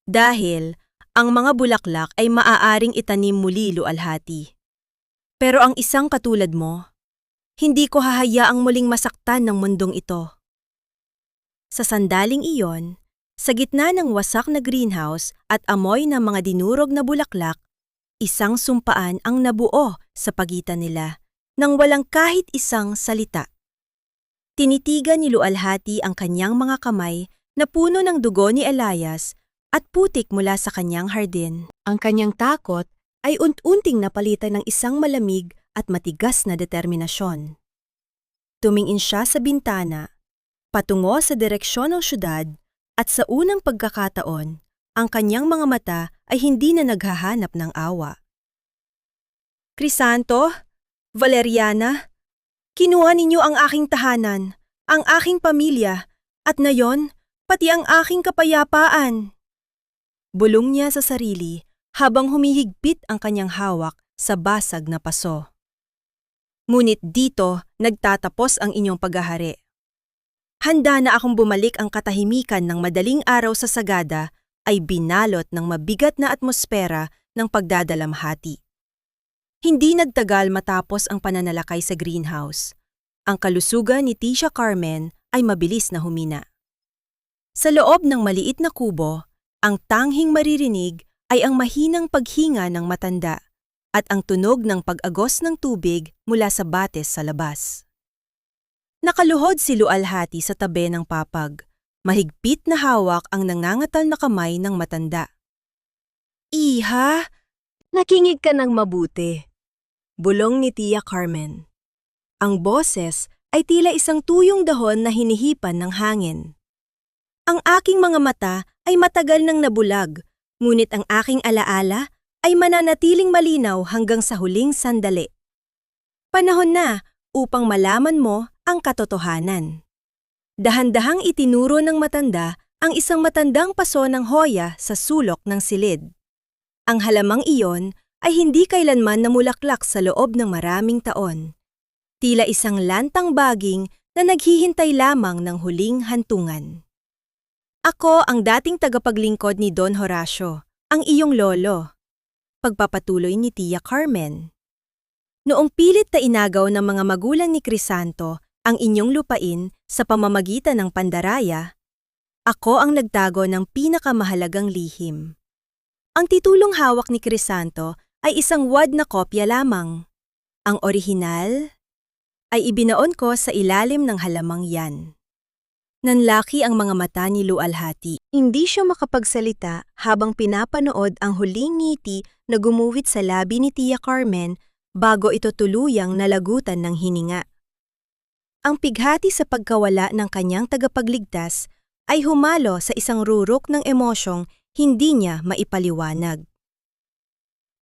Dahil ang mga bulaklak ay maaaring itanim muli, luwalhati. Pero ang isang katulad mo, hindi ko hahayaang muling masaktan ng mundong ito. Sa sandaling iyon, sa gitna ng wasak na greenhouse at amoy ng mga dinurog na bulaklak, isang sumpaan ang nabuo sa pagitan nila nang walang kahit isang salita. Tinitigan ni luwalhati ang kanyang mga kamay na puno ng dugo ni Elias at putik mula sa kanyang hardin. Ang kanyang takot ay unti-unting napalitan ng isang malamig at matigas na determinasyon. Tumingin siya sa bintana, patungo sa direksyon ng syudad, at sa unang pagkakataon, ang kanyang mga mata ay hindi na naghahanap ng awa. "Crisanto, Valeriana, kinuha ninyo ang aking tahanan, ang aking pamilya, at ngayon, pati ang aking kapayapaan." Bulong niya sa sarili habang humihigpit ang kanyang hawak sa basag na paso. "Ngunit dito nagtatapos ang inyong paghahari. Handa na akong bumalik ang katahimikan ng madaling araw sa sagada ay binalot ng mabigat na atmosfera ng pagdadalamhati." Hindi nagtagal matapos ang pananalakay sa greenhouse. Ang kalusugan ni Tisha Carmen ay mabilis na humina. Sa loob ng maliit na kubo, ang tanghing maririnig ay ang mahinang paghinga ng matanda at ang tunog ng pag-agos ng tubig mula sa bates sa labas. Nakaluhod si luwalhati sa tabi ng papag, Mahigpit na hawak ang nangangatal na kamay ng matanda. Iha, nakinig ka ng mabuti. Bulong ni Tia Carmen. Ang boses ay tila isang tuyong dahon na hinihipan ng hangin. Ang aking mga mata ay matagal nang nabulag, ngunit ang aking alaala ay mananatiling malinaw hanggang sa huling sandali. Panahon na upang malaman mo ang katotohanan. Dahan-dahang itinuro ng matanda ang isang matandang paso ng hoya sa sulok ng silid. Ang halamang iyon ay hindi kailanman namulaklak sa loob ng maraming taon. Tila isang lantang baging na naghihintay lamang ng huling hantungan. Ako ang dating tagapaglingkod ni Don Horacio, ang iyong lolo. Pagpapatuloy ni Tia Carmen. Noong pilit na inagaw ng mga magulang ni Crisanto ang inyong lupain sa pamamagitan ng pandaraya, ako ang nagtago ng pinakamahalagang lihim. Ang titulong hawak ni Crisanto ay isang wad na kopya lamang. Ang orihinal ay ibinaon ko sa ilalim ng halamang yan. Nanlaki ang mga mata ni Lualhati. Hindi siya makapagsalita habang pinapanood ang huling ngiti na gumuwit sa labi ni Tia Carmen bago ito tuluyang nalagutan ng hininga. Ang pighati sa pagkawala ng kanyang tagapagligtas ay humalo sa isang rurok ng emosyong hindi niya maipaliwanag.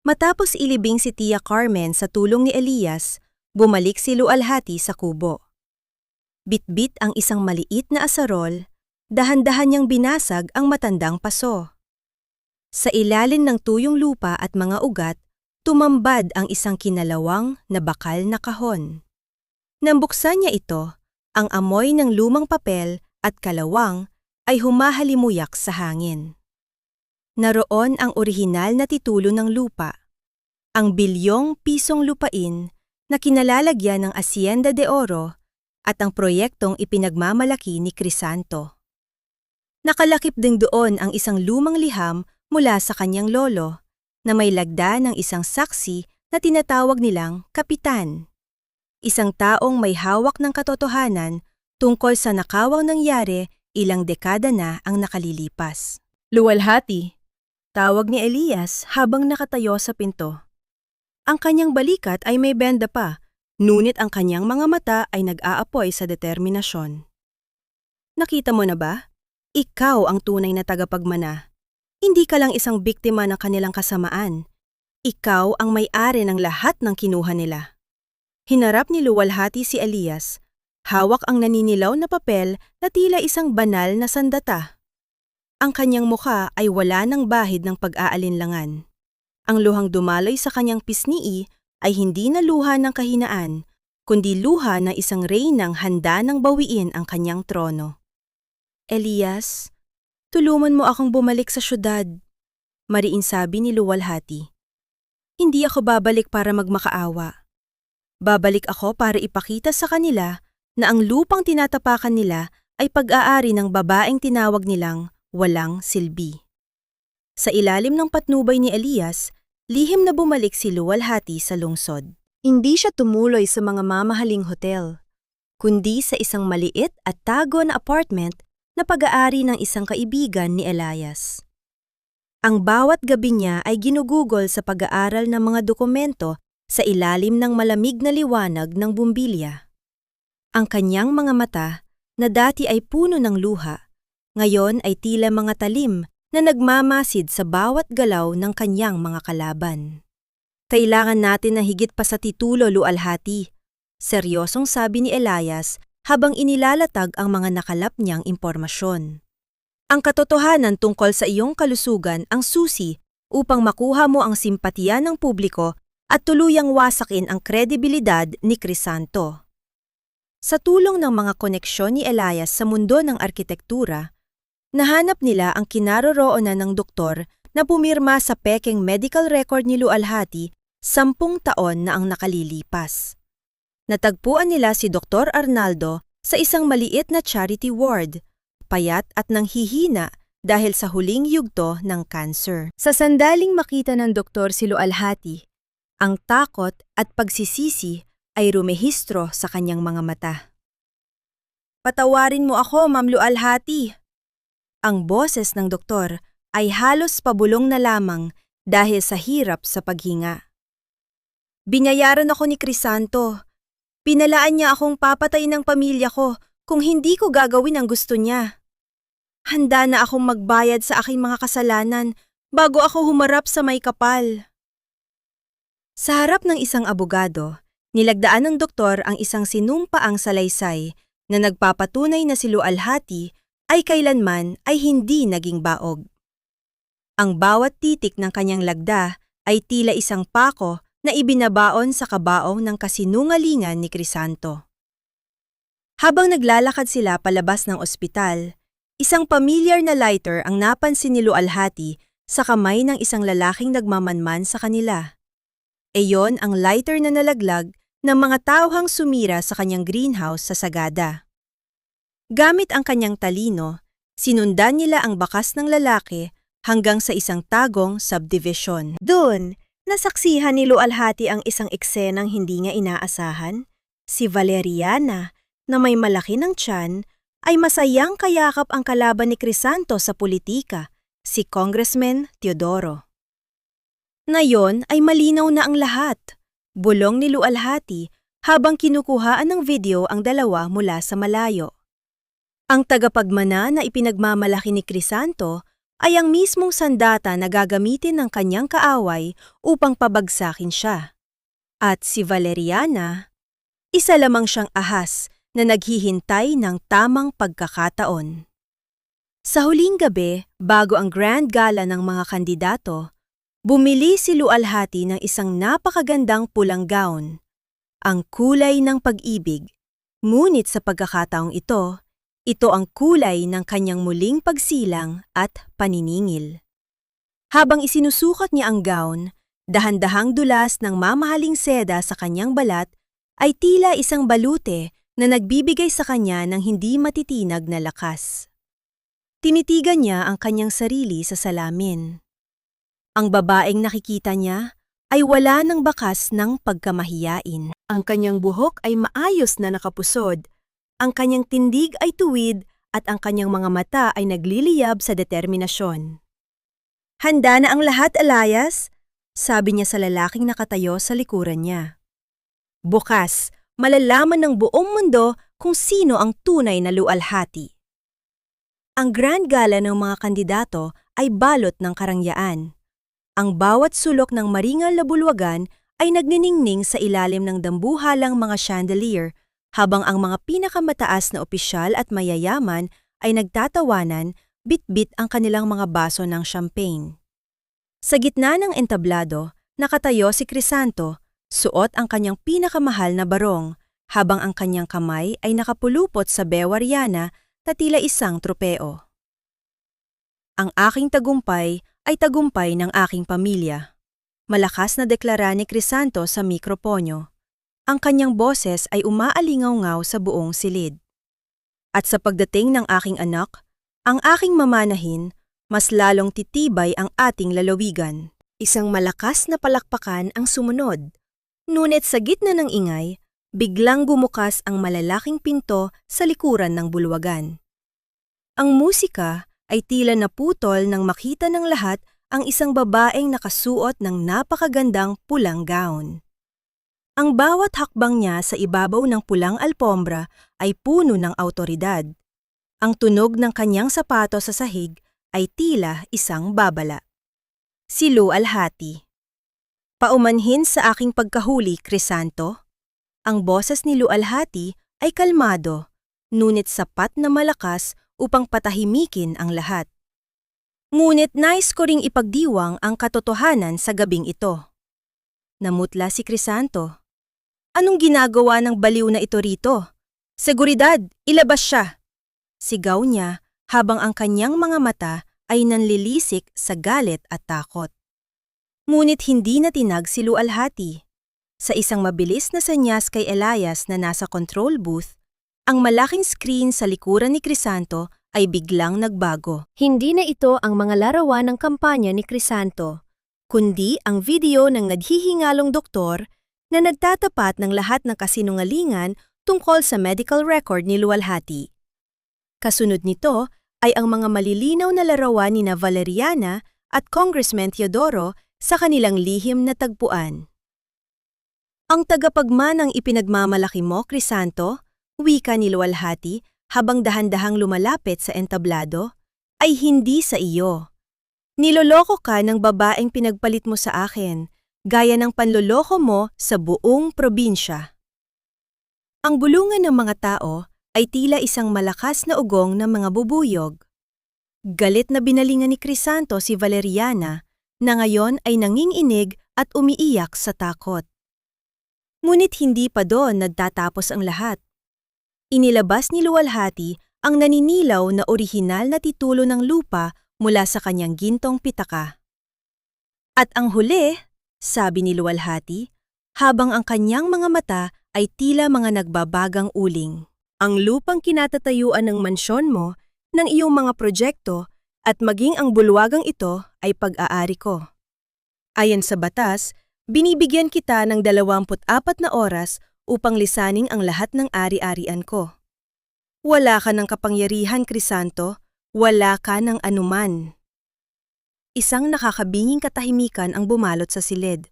Matapos ilibing si Tia Carmen sa tulong ni Elias, bumalik si Lualhati sa kubo. Bitbit ang isang maliit na asarol, dahan-dahan niyang binasag ang matandang paso. Sa ilalim ng tuyong lupa at mga ugat, tumambad ang isang kinalawang na bakal na kahon. Nang buksan niya ito, ang amoy ng lumang papel at kalawang ay humahalimuyak sa hangin. Naroon ang orihinal na titulo ng lupa, ang bilyong pisong lupain na kinalalagyan ng Hacienda de Oro at ang proyektong ipinagmamalaki ni Crisanto. Nakalakip din doon ang isang lumang liham mula sa kanyang lolo na may lagda ng isang saksi na tinatawag nilang kapitan. Isang taong may hawak ng katotohanan tungkol sa nakawang nangyari ilang dekada na ang nakalilipas. Luwalhati, tawag ni Elias habang nakatayo sa pinto. Ang kanyang balikat ay may benda pa, ngunit ang kanyang mga mata ay nag-aapoy sa determinasyon. Nakita mo na ba? Ikaw ang tunay na tagapagmana. Hindi ka lang isang biktima ng kanilang kasamaan. Ikaw ang may-ari ng lahat ng kinuha nila. Hinarap ni Luwalhati si Elias. Hawak ang naninilaw na papel na tila isang banal na sandata. Ang kanyang mukha ay wala ng bahid ng pag-aalinlangan. Ang luhang dumaloy sa kanyang pisnii ay hindi na luha ng kahinaan, kundi luha ng isang reynang handa ng bawiin ang kanyang trono. Elias, tulungan mo akong bumalik sa syudad, mariing sabi ni Luwalhati. Hindi ako babalik para magmakaawa. Babalik ako para ipakita sa kanila na ang lupang tinatapakan nila ay pag-aari ng babaeng tinawag nilang walang silbi. Sa ilalim ng patnubay ni Elias, lihim na bumalik si Luwalhati sa lungsod. Hindi siya tumuloy sa mga mamahaling hotel, kundi sa isang maliit at tago na apartment na pag-aari ng isang kaibigan ni Elias. Ang bawat gabi niya ay ginugugol sa pag-aaral ng mga dokumento sa ilalim ng malamig na liwanag ng bumbilya. Ang kanyang mga mata, na dati ay puno ng luha, ngayon ay tila mga talim na nagmamasid sa bawat galaw ng kanyang mga kalaban. Kailangan natin na higit pa sa titulo, Luwalhati, seryosong sabi ni Elias habang inilalatag ang mga nakalap niyang impormasyon. Ang katotohanan tungkol sa iyong kalusugan ang susi upang makuha mo ang simpatiya ng publiko at tuluyang wasakin ang kredibilidad ni Crisanto. Sa tulong ng mga koneksyon ni Elias sa mundo ng arkitektura, nahanap nila ang kinaroroonan ng doktor na pumirma sa pekeng medical record ni Luwalhati 10 taon na ang nakalilipas. Natagpuan nila si Dr. Arnaldo sa isang maliit na charity ward, payat at nanghihina dahil sa huling yugto ng cancer. Sa sandaling makita ng doktor si Luwalhati, ang takot at pagsisisi ay rumehistro sa kanyang mga mata. Patawarin mo ako, Ma'am Luwalhati, Ang boses ng doktor ay halos pabulong na lamang dahil sa hirap sa paghinga. Binayaran ako ni Crisanto. Pinalaan niya akong papatayin ng pamilya ko kung hindi ko gagawin ang gusto niya. Handa na akong magbayad sa aking mga kasalanan bago ako humarap sa may kapal. Sa harap ng isang abogado, nilagdaan ng doktor ang isang sinumpaang salaysay na nagpapatunay na si Lualhati ay kailanman ay hindi naging baog. Ang bawat titik ng kanyang lagda ay tila isang pako na ibinabaon sa kabaong ng kasinungalingan ni Crisanto. Habang naglalakad sila palabas ng ospital, isang pamilyar na lighter ang napansin ni Lualhati sa kamay ng isang lalaking nagmamanman sa kanila. Iyon ang lighter na nalaglag ng mga tauhang sumira sa kanyang greenhouse sa Sagada. Gamit ang kanyang talino, sinundan nila ang bakas ng lalaki hanggang sa isang tagong subdivision. Doon, nasaksihan ni Lualhati ang isang eksenang hindi niya inaasahan. Si Valeriana, na may malaki ng tiyan, ay masayang kayakap ang kalaban ni Crisanto sa politika, si Congressman Teodoro. Ngayon ay malinaw na ang lahat. Bulong ni Lualhati habang kinukuhaan ng video ang dalawa mula sa malayo. Ang tagapagmana na ipinagmamalaki ni Crisanto ay ang mismong sandata na gagamitin ng kanyang kaaway upang pabagsakin siya. At si Valeriana, isa lamang siyang ahas na naghihintay ng tamang pagkakataon. Sa huling gabi, bago ang grand gala ng mga kandidato, bumili si Lualhati ng isang napakagandang pulang gown, ang kulay ng pag-ibig. Ngunit sa pagkakataong ito ang kulay ng kanyang muling pagsilang at paniningil. Habang isinusukat niya ang gown, dahan-dahang dulas ng mamahaling seda sa kanyang balat ay tila isang balute na nagbibigay sa kanya ng hindi matitinag na lakas. Tinitigan niya ang kanyang sarili sa salamin. Ang babaeng nakikita niya ay wala ng bakas ng pagkamahiyain. Ang kanyang buhok ay maayos na nakapusod, ang kanyang tindig ay tuwid at ang kanyang mga mata ay nagliliyab sa determinasyon. "Handa na ang lahat, Elias?" sabi niya sa lalaking nakatayo sa likuran niya. "Bukas, malalaman ng buong mundo kung sino ang tunay na Lualhati." Ang grand gala ng mga kandidato ay balot ng karangyaan. Ang bawat sulok ng maringal na bulwagan ay nagniningning sa ilalim ng dambuhalang mga chandelier, habang ang mga pinakamataas na opisyal at mayayaman ay nagtatawanan, bit-bit ang kanilang mga baso ng champagne. Sa gitna ng entablado, nakatayo si Crisanto, suot ang kanyang pinakamahal na barong, habang ang kanyang kamay ay nakapulupot sa bewariana na tila isang tropeo. "Ang aking tagumpay ay tagumpay ng aking pamilya," malakas na deklara ni Crisanto sa mikroponyo. Ang kanyang boses ay umaalingaw-ngaw sa buong silid. "At sa pagdating ng aking anak, ang aking mamanahin, mas lalong titibay ang ating lalawigan." Isang malakas na palakpakan ang sumunod. Ngunit sa gitna ng ingay, biglang bumukas ang malalaking pinto sa likuran ng bulwagan. Ang musika ay tila naputol nang makita ng lahat ang isang babaeng nakasuot ng napakagandang pulang gown. Ang bawat hakbang niya sa ibabaw ng pulang alpombra ay puno ng awtoridad. Ang tunog ng kanyang sapatos sa sahig ay tila isang babala. Si Lualhati. "Paumanhin sa aking pagkahuli, Crisanto." Ang boses ni Lualhati ay kalmado, ngunit sapat na malakas upang patahimikin ang lahat. "Ngunit nais ko ring ipagdiwang ang katotohanan sa gabing ito." Namutla si Crisanto. "Anong ginagawa ng baliw na ito rito? Seguridad, ilabas siya!" Sigaw niya habang ang kanyang mga mata ay nanlilisik sa galit at takot. Ngunit hindi natinag si Lualhati. Sa isang mabilis na senyas kay Elias na nasa control booth, ang malaking screen sa likuran ni Crisanto ay biglang nagbago. Hindi na ito ang mga larawan ng kampanya ni Crisanto, kundi ang video ng naghihingalong doktor na nagtatapat ng lahat ng kasinungalingan tungkol sa medical record ni Lualhati. Kasunod nito ay ang mga malilinaw na larawan ni na Valeriana at Congressman Teodoro sa kanilang lihim na tagpuan. Ang tagapagmanang ipinagmamalaki mo, Crisanto, wika ni Luwalhati habang dahan-dahang lumalapit sa entablado, ay hindi sa iyo. Niloloko ka ng babaeng pinagpalit mo sa akin, gaya ng panloloko mo sa buong probinsya. Ang bulungan ng mga tao ay tila isang malakas na ugong ng mga bubuyog. Galit na binalingan ni Crisanto si Valeriana na ngayon ay nanginginig at umiiyak sa takot. Ngunit hindi pa doon nagtatapos ang lahat. Inilabas ni Luwalhati ang naninilaw na orihinal na titulo ng lupa mula sa kanyang gintong pitaka. At ang huli, sabi ni Luwalhati, habang ang kanyang mga mata ay tila mga nagbabagang uling. Ang lupang kinatatayuan ng mansyon mo, ng iyong mga proyekto, at maging ang bulwagang ito ay pag-aari ko. Ayon sa batas, binibigyan kita ng 24 na oras upang lisanin ang lahat ng ari-arian ko. Wala ka ng kapangyarihan, Crisanto, wala ka ng anuman. Isang nakakabinging katahimikan ang bumalot sa silid.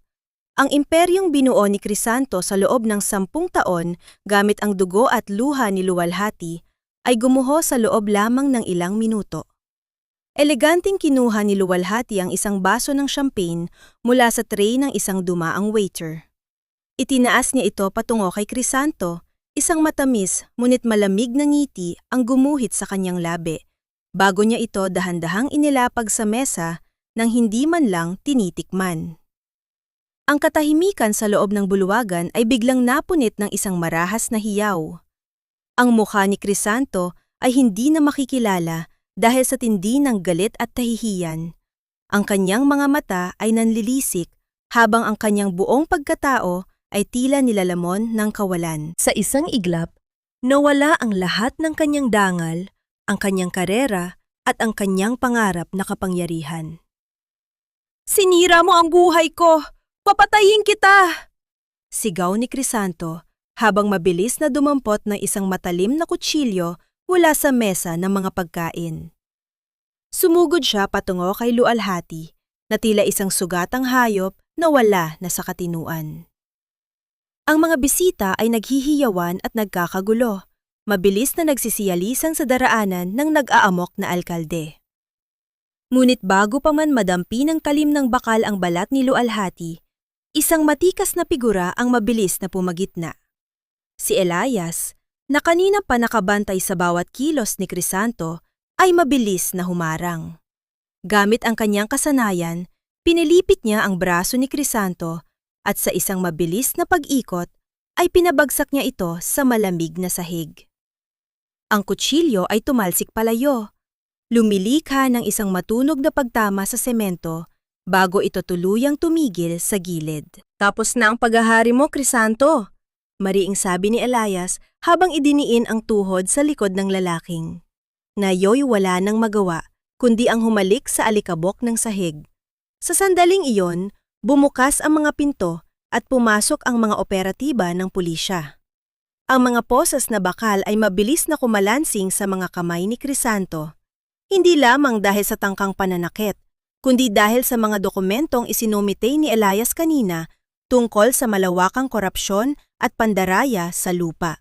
Ang imperyong binuo ni Crisanto sa loob ng 10 taon gamit ang dugo at luha ni Luwalhati ay gumuho sa loob lamang ng ilang minuto. Eleganting kinuha ni Luwalhati ang isang baso ng champagne mula sa tray ng isang dumaang waiter. Itinaas niya ito patungo kay Crisanto, isang matamis ngunit malamig na ngiti ang gumuhit sa kanyang labi, bago niya ito dahan-dahang inilapag sa mesa nang hindi man lang tinitikman. Ang katahimikan sa loob ng bulwagan ay biglang napunit ng isang marahas na hiyaw. Ang mukha ni Crisanto ay hindi na makikilala dahil sa tindi ng galit at tahihiyan. Ang kanyang mga mata ay nanlilisik habang ang kanyang buong pagkatao ay tila nilalamon ng kawalan. Sa isang iglap, nawala ang lahat ng kanyang dangal, ang kanyang karera at ang kanyang pangarap na kapangyarihan. "Sinira mo ang buhay ko! Papatayin kita!" Sigaw ni Crisanto habang mabilis na dumampot ng isang matalim na kutsilyo mula sa mesa ng mga pagkain. Sumugod siya patungo kay Luwalhati na tila isang sugatang hayop na wala na sa katinuan. Ang mga bisita ay naghihiyawan at nagkakagulo, mabilis na nagsisiyalisan sa daraanan ng nag-aamok na alkalde. Ngunit bago pa man madampi ng talim ng bakal ang balat ni Luwalhati, isang matikas na figura ang mabilis na pumagitna. Si Elias, na kanina pa nakabantay sa bawat kilos ni Crisanto, ay mabilis na humarang. Gamit ang kanyang kasanayan, pinilipit niya ang braso ni Crisanto at sa isang mabilis na pag-ikot ay pinabagsak niya ito sa malamig na sahig. Ang kutsilyo ay tumalsik palayo, lumilikha ng isang matunog na pagtama sa semento bago ito tuluyang tumigil sa gilid. "Tapos na ang paghahari mo, Crisanto," mariing sabi ni Elias habang idiniin ang tuhod sa likod ng lalaking. Nayo'y wala nang magawa kundi ang humalik sa alikabok ng sahig. Sa sandaling iyon, bumukas ang mga pinto at pumasok ang mga operatiba ng pulisya. Ang mga posas na bakal ay mabilis na kumalansing sa mga kamay ni Crisanto, hindi lamang dahil sa tangkang pananakit, kundi dahil sa mga dokumentong isinumite ni Elias kanina tungkol sa malawakang korupsyon at pandaraya sa lupa.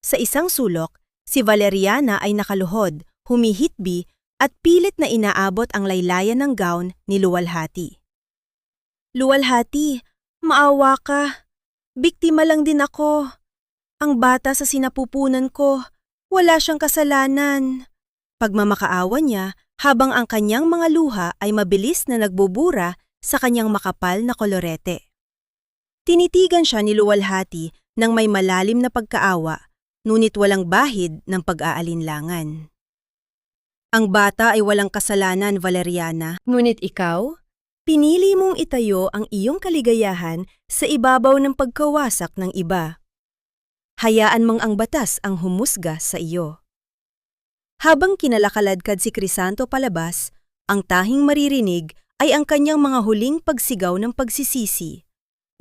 Sa isang sulok, si Valeriana ay nakaluhod, humihitbi at pilit na inaabot ang laylayan ng gown ni Luwalhati. "Luwalhati, maawa ka. Biktima lang din ako. Ang bata sa sinapupunan ko, wala siyang kasalanan." Pagmamakaawa niya habang ang kanyang mga luha ay mabilis na nagbubura sa kanyang makapal na kolorete. Tinitigan siya ni Luwalhati ng may malalim na pagkaawa, ngunit walang bahid ng pag-aalinlangan. "Ang bata ay walang kasalanan, Valeriana. Ngunit ikaw, pinili mong itayo ang iyong kaligayahan sa ibabaw ng pagkawasak ng iba. Hayaan mong ang batas ang humusga sa iyo." Habang kinalakaladkad si Crisanto palabas, ang tahing maririnig ay ang kanyang mga huling pagsigaw ng pagsisisi.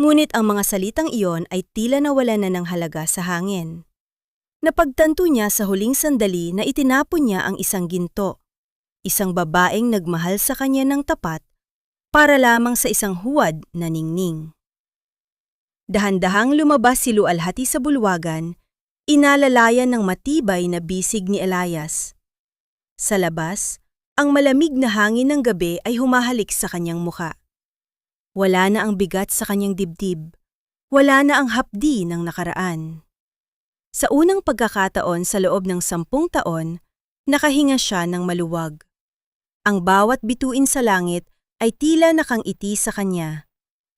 Ngunit ang mga salitang iyon ay tila nawala na ng halaga sa hangin. Napagtanto niya sa huling sandali na itinapon niya ang isang ginto, isang babaeng nagmahal sa kanya ng tapat para lamang sa isang huwad na ningning. Dahan-dahang lumabas si Lualhati sa bulwagan, inalalayan ng matibay na bisig ni Elias. Sa labas, ang malamig na hangin ng gabi ay humahalik sa kanyang muka. Wala na ang bigat sa kanyang dibdib, wala na ang hapdi ng nakaraan. Sa unang pagkakataon sa loob ng 10 taon, nakahinga siya ng maluwag. Ang bawat bituin sa langit ay tila nakangiti sa kanya,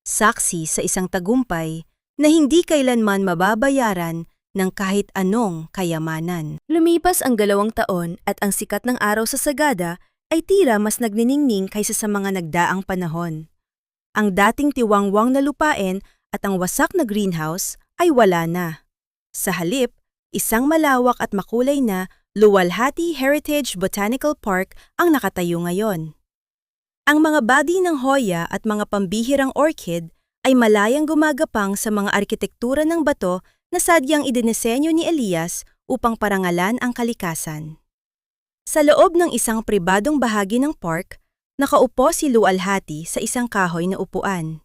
saksi sa isang tagumpay na hindi kailanman mababayaran ng kahit anong kayamanan. Lumipas ang 2 taon at ang sikat ng araw sa Sagada ay tila mas nagniningning kaysa sa mga nagdaang panahon. Ang dating tiwangwang na lupain at ang wasak na greenhouse ay wala na. Sa halip, isang malawak at makulay na Lualhati Heritage Botanical Park ang nakatayo ngayon. Ang mga body ng hoya at mga pambihirang orchid ay malayang gumagapang sa mga arkitektura ng bato na sadyang idinisenyo ni Elias upang parangalan ang kalikasan. Sa loob ng isang pribadong bahagi ng park, nakaupo si Lualhati sa isang kahoy na upuan.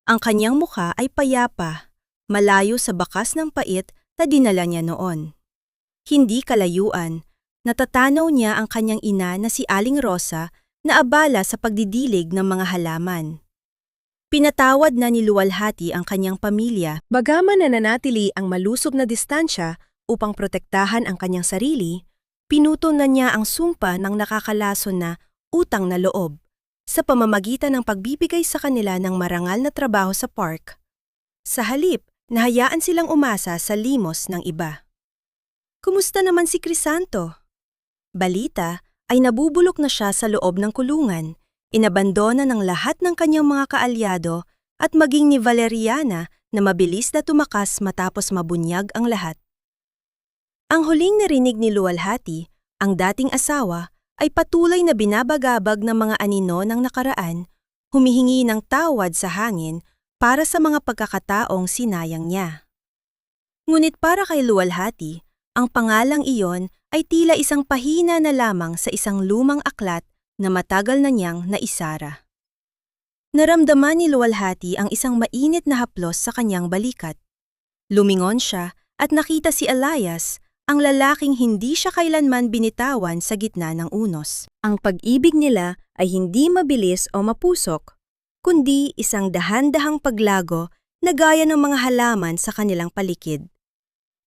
Ang kanyang mukha ay payapa, malayo sa bakas ng pait na dinala niya noon. Hindi kalayuan, natatanaw niya ang kanyang ina na si Aling Rosa na abala sa pagdidilig ng mga halaman. Pinatawad na ni Lualhati ang kanyang pamilya, bagaman nananatili ang malusog na distansya upang protektahan ang kanyang sarili, pinuto na niya ang sumpa ng nakakalason na utang na loob sa pamamagitan ng pagbibigay sa kanila ng marangal na trabaho sa park. Sa halip, nahayaan silang umasa sa limos ng iba. Kumusta naman si Crisanto? Balita ay nabubulok na siya sa loob ng kulungan, inabandona ng lahat ng kanyang mga kaalyado at maging ni Valeriana na mabilis na tumakas matapos mabunyag ang lahat. Ang huling narinig ni Lualhati, ang dating asawa, ay patuloy na binabagabag ng mga anino ng nakaraan, humihingi ng tawad sa hangin para sa mga pagkakataong sinayang niya. Ngunit para kay Lualhati, ang pangalang iyon ay tila isang pahina na lamang sa isang lumang aklat na matagal na niyang naisara. Naramdaman ni Lualhati ang isang mainit na haplos sa kanyang balikat. Lumingon siya at nakita si Elias, ang lalaking hindi siya kailanman binitawan sa gitna ng unos. Ang pag-ibig nila ay hindi mabilis o mapusok, kundi isang dahan-dahang paglago na gaya ng mga halaman sa kanilang paligid.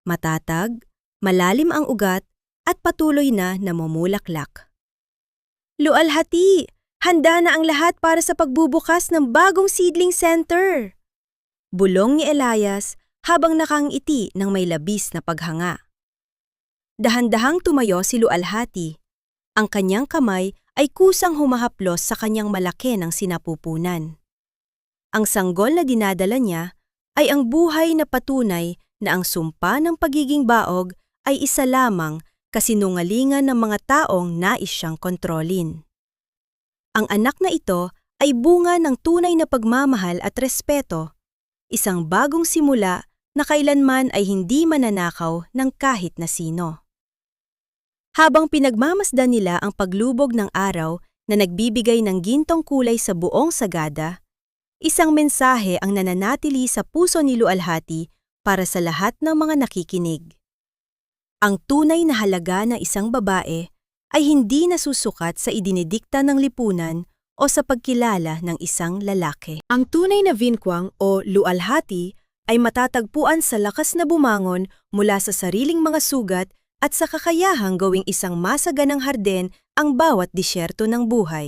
Matatag, malalim ang ugat at patuloy na namumulaklak. Lualhati, handa na ang lahat para sa pagbubukas ng bagong seedling center! Bulong ni Elias habang nakangiti ng may labis na paghanga. Dahan-dahang tumayo si Lualhati. Ang kanyang kamay ay kusang humahaplos sa kanyang malaki ng sinapupunan. Ang sanggol na dinadala niya ay ang buhay na patunay na ang sumpa ng pagiging baog ay isa lamang kasinungalingan ng mga taong nais siyang kontrolin. Ang anak na ito ay bunga ng tunay na pagmamahal at respeto, isang bagong simula na kailanman ay hindi mananakaw ng kahit na sino. Habang pinagmamasdan nila ang paglubog ng araw na nagbibigay ng gintong kulay sa buong Sagada, isang mensahe ang nananatili sa puso ni Lualhati para sa lahat ng mga nakikinig. Ang tunay na halaga ng isang babae ay hindi nasusukat sa idinidikta ng lipunan o sa pagkilala ng isang lalaki. Ang tunay na vinkwang o Lualhati ay matatagpuan sa lakas na bumangon mula sa sariling mga sugat at sa kakayahang gawing isang masaganang harden ang bawat disyerto ng buhay.